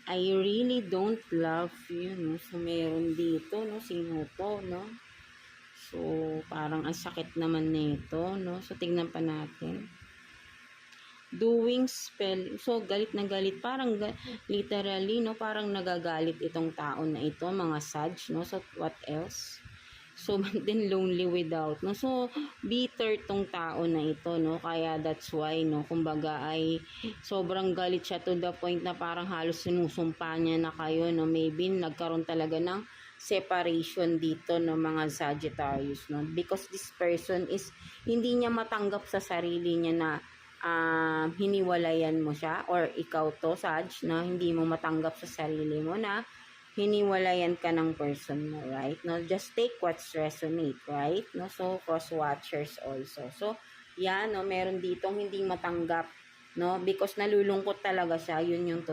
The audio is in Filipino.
I really don't love you, no? So, meron dito, no? Sino to, no? So, parang ang sakit naman nito, no? So, tignan pa natin. Doing spell, so galit na galit, parang literally, no? Parang nagagalit itong tao na ito, mga Sag, no? So, what else? So, then lonely without, no? So, bitter tong tao na ito, no? Kaya that's why, no? Kumbaga ay sobrang galit siya to the point na parang halos sinusumpa niya na kayo, no? Maybe nagkaroon talaga ng separation dito, no, mga Sagittarius, no? Because this person is hindi niya matanggap sa sarili niya na hiniwalayan mo siya, or ikaw to, Sag, no? Hindi mo matanggap sa sarili mo na hiniwalayan ka ng person mo, right? No, just take what's resonate, right? No, so cross watchers also. So, yan, no, meron ditong hindi matanggap, no, because nalulungkot talaga siya, yun yung